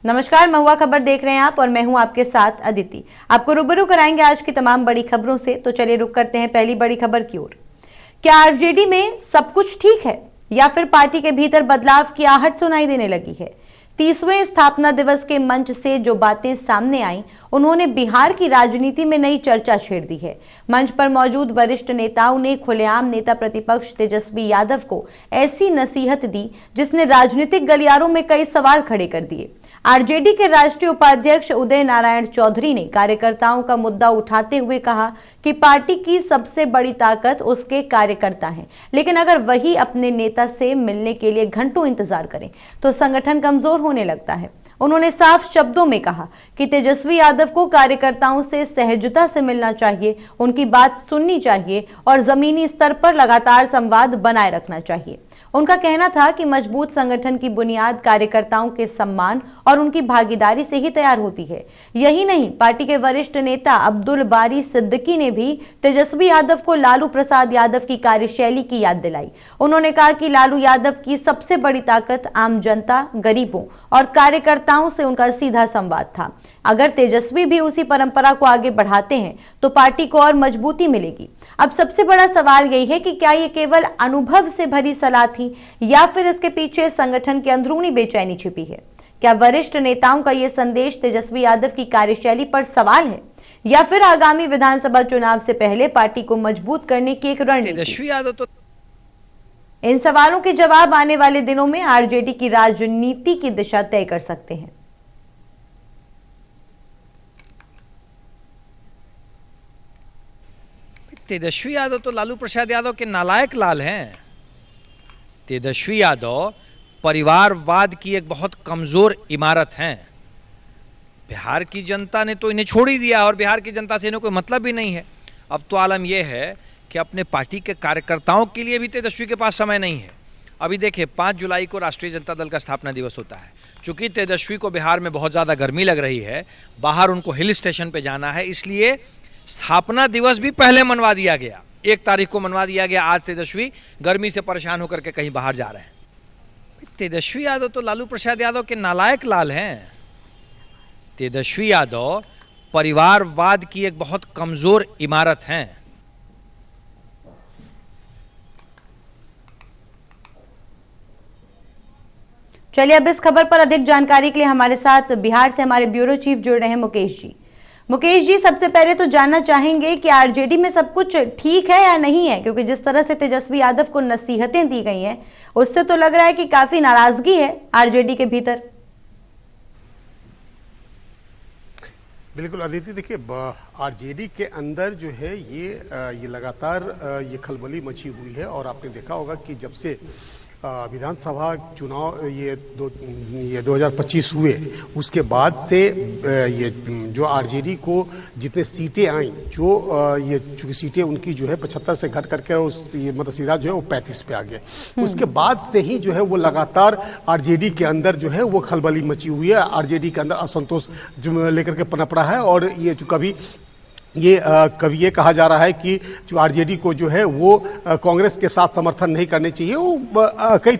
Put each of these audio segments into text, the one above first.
नमस्कार, महुआ खबर देख रहे हैं आप और मैं हूं आपके साथ अदिति। आपको रूबरू कराएंगे आज की तमाम बड़ी खबरों से। तो चलिए रुक करते हैं पहली बड़ी खबर की ओर। क्या आरजेडी में सब कुछ ठीक है या फिर पार्टी के भीतर बदलाव की आहट सुनाई देने लगी है? 30वें स्थापना दिवस के मंच से जो बातें सामने आई, उन्होंने बिहार की राजनीति में नई चर्चा छेड़ दी है। मंच पर मौजूद वरिष्ठ नेताओं ने खुलेआम नेता प्रतिपक्ष तेजस्वी यादव को ऐसी नसीहत दी जिसने राजनीतिक गलियारों में कई सवाल खड़े कर दिए। आरजेडी के राष्ट्रीय उपाध्यक्ष उदय नारायण चौधरी ने कार्यकर्ताओं का मुद्दा उठाते हुए कहा कि पार्टी की सबसे बड़ी ताकत उसके कार्यकर्ता हैं, लेकिन अगर वही अपने नेता से मिलने के लिए घंटों इंतजार करें तो संगठन कमजोर होने लगता है। उन्होंने साफ शब्दों में कहा कि तेजस्वी यादव को कार्यकर्ताओं से सहजता से मिलना चाहिए, उनकी बात सुननी चाहिए और जमीनी स्तर पर लगातार संवाद बनाए रखना चाहिए। उनका कहना था कि मजबूत संगठन की बुनियाद कार्यकर्ताओं के सम्मान और उनकी भागीदारी से ही तैयार होती है। यही नहीं, पार्टी के वरिष्ठ नेता अब्दुल बारी सिद्दीकी ने भी तेजस्वी यादव को लालू प्रसाद यादव की कार्यशैली की याद दिलाई। उन्होंने कहा कि लालू यादव की सबसे बड़ी ताकत आम जनता, गरीबों और कार्यकर्ताओं से उनका सीधा संवाद था। अगर तेजस्वी भी उसी परंपरा को आगे बढ़ाते हैं तो पार्टी को और मजबूती मिलेगी। अब सबसे बड़ा सवाल यही है कि क्या ये केवल अनुभव से भरी सलाह थी या फिर इसके पीछे संगठन की अंदरूनी बेचैनी छिपी है? क्या वरिष्ठ नेताओं का ये संदेश तेजस्वी यादव की कार्यशैली पर सवाल है या फिर आगामी विधानसभा चुनाव से पहले पार्टी को मजबूत करने की एक रणनीति? तेजस्वी यादव तो इन सवालों के जवाब आने वाले दिनों में आरजेडी की राजनीति की दिशा तय कर सकते हैं। तेजस्वी यादव तो लालू प्रसाद यादव के नालायक लाल हैं। तेजस्वी यादव परिवारवाद की एक बहुत कमजोर इमारत हैं। बिहार की जनता ने तो इन्हें छोड़ ही दिया और बिहार की जनता से इन्हें कोई मतलब भी नहीं है। अब तो आलम यह है कि अपने पार्टी के कार्यकर्ताओं के लिए भी तेजस्वी के पास समय नहीं है। अभी देखिए, 5 जुलाई को राष्ट्रीय जनता दल का स्थापना दिवस होता है। चूंकि तेजस्वी को बिहार में बहुत ज़्यादा गर्मी लग रही है, बाहर उनको हिल स्टेशन पे जाना है, इसलिए स्थापना दिवस भी पहले मनवा दिया गया। 1 तारीख को मनवा दिया गया। आज तेजस्वी गर्मी से परेशान होकर के कहीं बाहर जा रहे हैं। तेजस्वी यादव तो लालू प्रसाद यादव के नालायक लाल हैं। तेजस्वी यादव परिवारवाद की एक बहुत कमजोर इमारत हैं। चलिए अब इस खबर पर अधिक जानकारी के लिए हमारे साथ बिहार से हमारे ब्यूरो चीफ जुड़ रहे हैं मुकेश जी। मुकेश जी, सबसे पहले तो जानना चाहेंगे कि आरजेडी में सब कुछ ठीक है या नहीं है, क्योंकि जिस तरह से तेजस्वी यादव को नसीहतें दी गई हैं उससे तो लग रहा है कि काफी नाराजगी है आरजेडी के भीतर। बिल्कुल अदिति, देखिए आरजेडी के अंदर जो है ये लगातार ये खलबली मची हुई है। और आपने देखा होगा कि जब से विधानसभा चुनाव ये 2025 हुए, उसके बाद से ये जो आरजेडी को जितने सीटें आई, जो ये चूंकि सीटें उनकी जो है 75 से घट करके और ये मतलब सीधा जो है वो 35 पे आ गए। उसके बाद से ही जो है वो लगातार आरजेडी के अंदर जो है वो खलबली मची हुई है। आरजेडी के अंदर असंतोष जो लेकर के पनप रहा है। और ये जो कभी ये कहा जा रहा है कि जो आरजेडी को जो है वो कांग्रेस के साथ समर्थन नहीं करने चाहिए। वो कई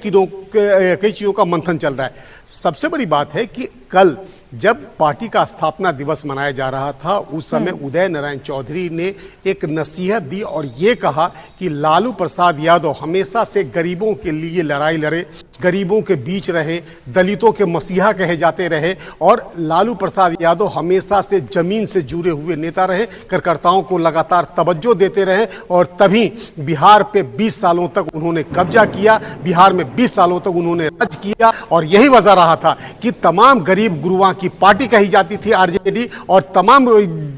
चीज़ों का मंथन चल रहा है। सबसे बड़ी बात है कि कल जब पार्टी का स्थापना दिवस मनाया जा रहा था, उस समय उदय नारायण चौधरी ने एक नसीहत दी और ये कहा कि लालू प्रसाद यादव हमेशा से गरीबों के लिए लड़ाई लड़े, गरीबों के बीच रहे, दलितों के मसीहा कहे जाते रहे। और लालू प्रसाद यादव हमेशा से जमीन से जुड़े हुए नेता रहे, कार्यकर्ताओं को लगातार तवज्जो देते रहे। और तभी बिहार पे 20 सालों तक उन्होंने कब्जा किया, बिहार में 20 सालों तक उन्होंने राज किया। और यही वजह रहा था कि तमाम गरीब गुरुआ की पार्टी कही जाती थी आरजेडी। और तमाम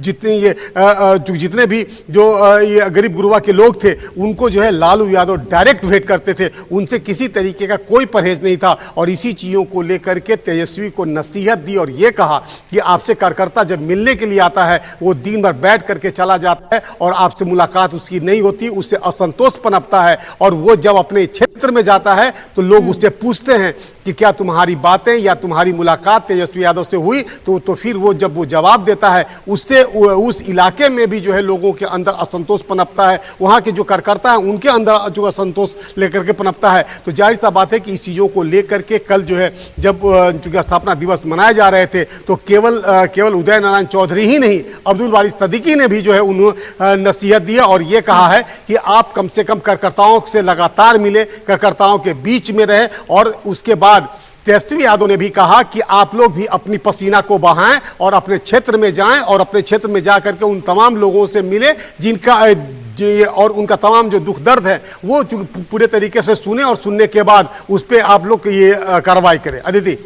जितने भी जो ये गरीब गुरुआ के लोग थे, उनको जो है लालू यादव डायरेक्ट भेंट करते थे, उनसे किसी तरीके का कोई परहेज नहीं था। और इसी चीज़ों को लेकर के तेजस्वी को नसीहत दी और ये कहा कि आपसे कार्यकर्ता जब मिलने के लिए आता है, वो दिन भर बैठ करके चला जाता है और आपसे मुलाकात उसकी नहीं होती, उससे असंतोष पनपता है। और वो जब अपने क्षेत्र में जाता है तो लोग उससे पूछते हैं कि क्या तुम्हारी बातें या तुम्हारी मुलाकात तेजस्वी यादव से हुई, तो फिर वो जब वो जवाब देता है, उससे उस इलाके में भी जो है लोगों के अंदर असंतोष पनपता है, वहाँ के जो कार्यकर्ता हैं उनके अंदर जो असंतोष लेकर के पनपता है। तो जाहिर सा बात है कि इस चीज़ों को लेकर के कल जो है जब चूंकि स्थापना दिवस मनाए जा रहे थे, तो केवल उदय नारायण चौधरी ही नहीं, अब्दुल बारी सिद्दीकी ने भी जो है उन्होंने नसीहत दी और ये कहा है कि आप कम से कम कार्यकर्ताओं से लगातार मिले, कार्यकर्ताओं के बीच में रहे। और उसके बाद तेजस्वी यादव ने भी कहा कि आप लोग भी अपनी पसीना को बहाएं और अपने क्षेत्र में जाएं और अपने क्षेत्र में जाकर के उन तमाम लोगों से मिले जिनका और उनका तमाम जो दुख दर्द है वो पूरे तरीके से सुने और सुनने के बाद उस पर आप लोग ये कार्रवाई करें। अदिति।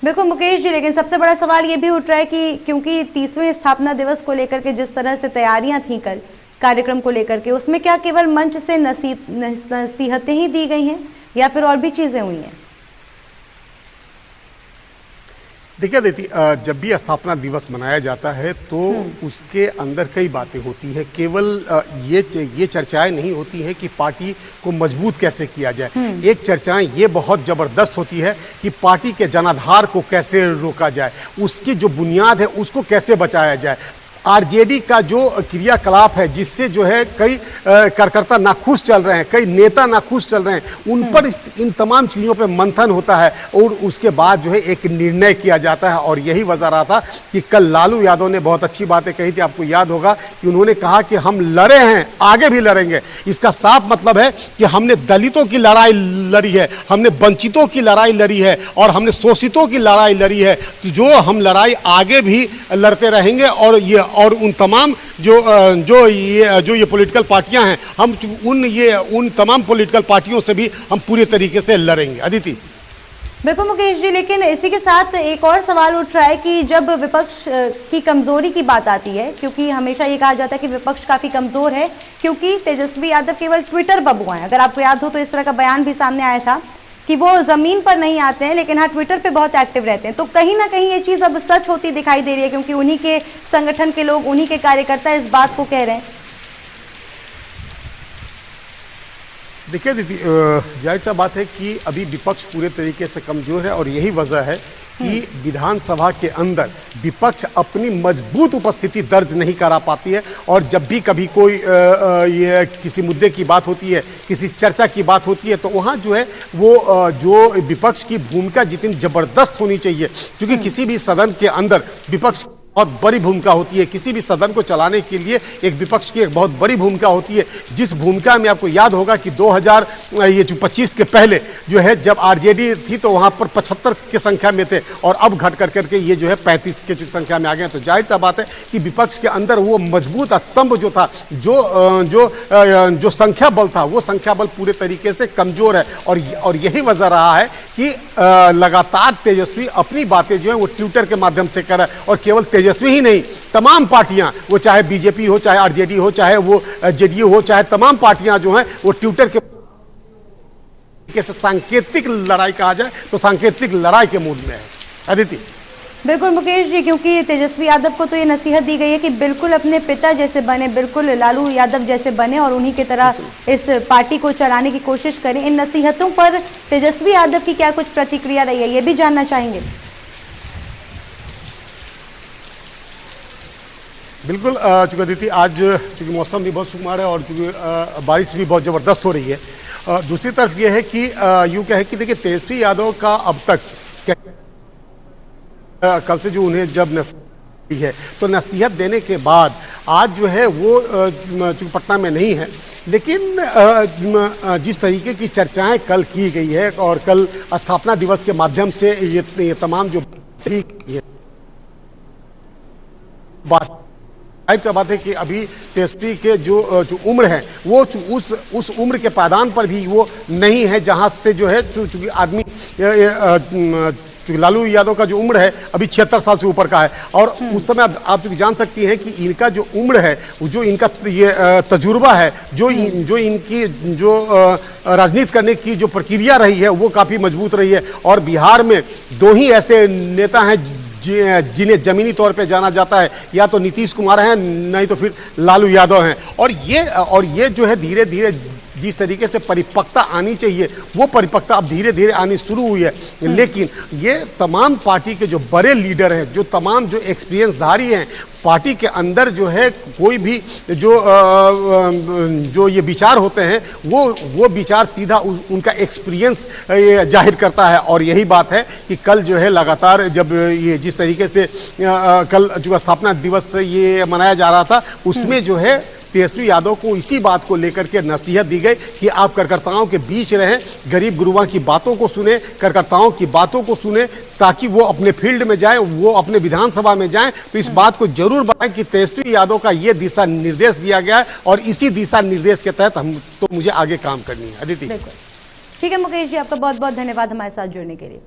बिल्कुल मुकेश जी, लेकिन सबसे बड़ा सवाल ये भी उठ रहा है कि क्योंकि 30वें स्थापना दिवस को लेकर के जिस तरह से तैयारियां थी कल कार्यक्रम को लेकर के, उसमें क्या केवल मंच से नसीहतें ही दी गई हैं या फिर और भी चीजें हुई हैं? देखिए दीदी, जब भी स्थापना दिवस मनाया जाता है तो उसके अंदर कई बातें होती हैं। केवल ये चर्चाएं नहीं होती हैं कि पार्टी को मजबूत कैसे किया जाए। एक चर्चाएं ये बहुत ज़बरदस्त होती है कि पार्टी के जनाधार को कैसे रोका जाए, उसकी जो बुनियाद है उसको कैसे बचाया जाए। आरजेडी का जो क्रियाकलाप है जिससे जो है कई कार्यकर्ता नाखुश चल रहे हैं, कई नेता नाखुश चल रहे हैं, उन पर इन तमाम चीज़ों पे मंथन होता है और उसके बाद जो है एक निर्णय किया जाता है। और यही वजह रहा था कि कल लालू यादव ने बहुत अच्छी बातें कही थी। आपको याद होगा कि उन्होंने कहा कि हम लड़े हैं, आगे भी लड़ेंगे। इसका साफ मतलब है कि हमने दलितों की लड़ाई लड़ी है, हमने वंचितों की लड़ाई लड़ी है और हमने शोषितों की लड़ाई लड़ी है। तो जो हम लड़ाई आगे भी लड़ते रहेंगे और उन तमाम जो ये पॉलिटिकल पार्टियां हैं, हम उन तमाम पॉलिटिकल पार्टियों से भी हम पूरे तरीके से लड़ेंगे। अदिति। बिल्कुल मुकेश जी, लेकिन इसी के साथ एक और सवाल उठ रहा है कि जब विपक्ष की कमजोरी की बात आती है, क्योंकि हमेशा ये कहा जाता है कि विपक्ष काफी कमजोर है क्योंकि तेजस्वी यादव केवल ट्विटर बबुआ हैं। अगर आपको याद हो तो इस तरह का बयान भी सामने आया था कि वो जमीन पर नहीं आते हैं लेकिन हाँ ट्विटर पे बहुत एक्टिव रहते हैं। तो कहीं ना कहीं ये चीज अब सच होती दिखाई दे रही है क्योंकि उन्हीं के संगठन के लोग, उन्हीं के कार्यकर्ता इस बात को कह रहे हैं। देखिए दीदी, जाहिर सा बात है कि अभी विपक्ष पूरे तरीके से कमजोर है और यही वजह है कि विधानसभा के अंदर विपक्ष अपनी मजबूत उपस्थिति दर्ज नहीं करा पाती है। और जब भी कभी कोई ये किसी मुद्दे की बात होती है, किसी चर्चा की बात होती है, तो वहाँ जो है वो जो विपक्ष की भूमिका जितनी ज़बरदस्त होनी चाहिए, क्योंकि किसी भी सदन के अंदर विपक्ष बहुत बड़ी भूमिका होती है। किसी भी सदन को चलाने के लिए एक विपक्ष की एक बहुत बड़ी भूमिका होती है, जिस भूमिका में आपको याद होगा कि 2025 के पहले जो है जब आरजेडी थी तो वहाँ पर 75 की संख्या में थे और अब घट कर करके ये जो है 35 के संख्या में आ गए। तो जाहिर सा बात है कि विपक्ष के अंदर वो मजबूत स्तंभ जो था, जो संख्या बल था, वो संख्या बल पूरे तरीके से कमजोर है। और यही वजह रहा है कि लगातार तेजस्वी अपनी बातें जो है वो ट्विटर के माध्यम से कर रहा है। और केवल तेजस्वी ही नहीं, तमाम पार्टियां, वो चाहे बीजेपी हो, चाहे आरजेडी हो, चाहे वो जेडीयू हो, चाहे तमाम पार्टियां जो हैं वो ट्विटर के सांकेतिक लड़ाई कहा जाए तो सांकेतिक लड़ाई के मूड में है। अदिति। बिल्कुल मुकेश जी, क्योंकि तेजस्वी यादव को तो ये नसीहत दी गई है कि बिल्कुल अपने पिता जैसे बने, बिल्कुल लालू यादव जैसे बने और उन्हीं की तरह इस पार्टी को चलाने की कोशिश करें। इन नसीहतों पर तेजस्वी यादव की क्या कुछ प्रतिक्रिया रही है, ये भी जानना चाहेंगे। बिल्कुल, चूँकि अदिति आज चूँकि मौसम भी बहुत सुकुमार है और चूँकि बारिश भी बहुत ज़बरदस्त हो रही है, दूसरी तरफ ये है कि यूँ क्या है कि देखिए तेजस्वी यादव का अब तक कल से जो उन्हें जब नसीहत दी है तो नसीहत देने के बाद आज जो है वो चूँकि पटना में नहीं है, लेकिन जिस तरीके की चर्चाएं कल की गई है और कल स्थापना दिवस के माध्यम से ये तमाम जो बात है कि अभी तेजस्वी के जो उम्र है वो उस उम्र के पायदान पर भी वो नहीं है जहां से जो है चूंकि आदमी लालू यादव का जो उम्र है अभी 76 साल से ऊपर का है। और उस समय आप चूंकि जान सकती हैं कि इनका जो उम्र है, जो इनका ये तजुर्बा है, जो इनकी जो राजनीति करने की जो प्रक्रिया रही है वो काफ़ी मजबूत रही है। और बिहार में दो ही ऐसे नेता हैं जिन्हें जमीनी तौर पे जाना जाता है, या तो नीतीश कुमार हैं नहीं तो फिर लालू यादव हैं। और ये जो है धीरे धीरे जिस तरीके से परिपक्वता आनी चाहिए वो परिपक्वता अब धीरे धीरे आनी शुरू हुई है। लेकिन ये तमाम पार्टी के जो बड़े लीडर हैं, जो तमाम जो एक्सपीरियंसधारी हैं पार्टी के अंदर, जो है कोई भी जो ये विचार होते हैं वो विचार सीधा उनका एक्सपीरियंस जाहिर करता है। और यही बात है कि कल जो है लगातार जब ये जिस तरीके से कल जो स्थापना दिवस ये मनाया जा रहा था, उसमें जो है तेजस्वी यादव को इसी बात को लेकर के नसीहत दी गई कि आप कार्यकर्ताओं के बीच रहें, गरीब गुरुआ की बातों को सुने, कार्यकर्ताओं की बातों को सुने, ताकि वो अपने फील्ड में जाएं, वो अपने विधानसभा में जाएं। तो इस बात को जरूर बताएं कि तेजस्वी यादव का ये दिशा निर्देश दिया गया है और इसी दिशा निर्देश के तहत मुझे आगे काम करनी है। अदिति, ठीक है मुकेश जी, आपका बहुत बहुत धन्यवाद हमारे साथ जुड़ने के लिए।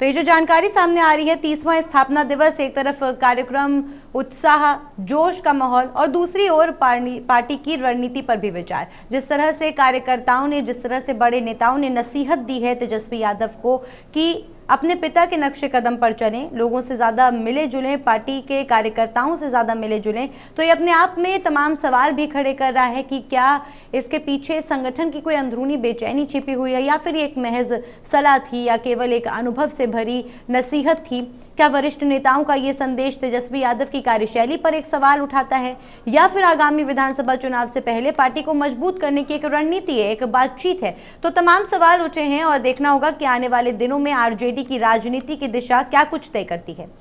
तो ये जो जानकारी सामने आ रही है, 30वां स्थापना दिवस, एक तरफ कार्यक्रम, उत्साह, जोश का माहौल और दूसरी ओर पार्टी की रणनीति पर भी विचार। जिस तरह से कार्यकर्ताओं ने, जिस तरह से बड़े नेताओं ने नसीहत दी है तेजस्वी यादव को कि अपने पिता के नक्शे कदम पर चलें, लोगों से ज़्यादा मिले जुलें, पार्टी के कार्यकर्ताओं से ज़्यादा मिले जुलें, तो ये अपने आप में तमाम सवाल भी खड़े कर रहा है कि क्या इसके पीछे संगठन की कोई अंदरूनी बेचैनी छिपी हुई है या फिर एक महज सलाह थी या केवल एक अनुभव से भरी नसीहत थी। क्या वरिष्ठ नेताओं का ये संदेश तेजस्वी यादव की कार्यशैली पर एक सवाल उठाता है या फिर आगामी विधानसभा चुनाव से पहले पार्टी को मजबूत करने की एक रणनीति है, एक बातचीत है? तो तमाम सवाल उठे हैं और देखना होगा कि आने वाले दिनों में आरजेडी की राजनीति की दिशा क्या कुछ तय करती है।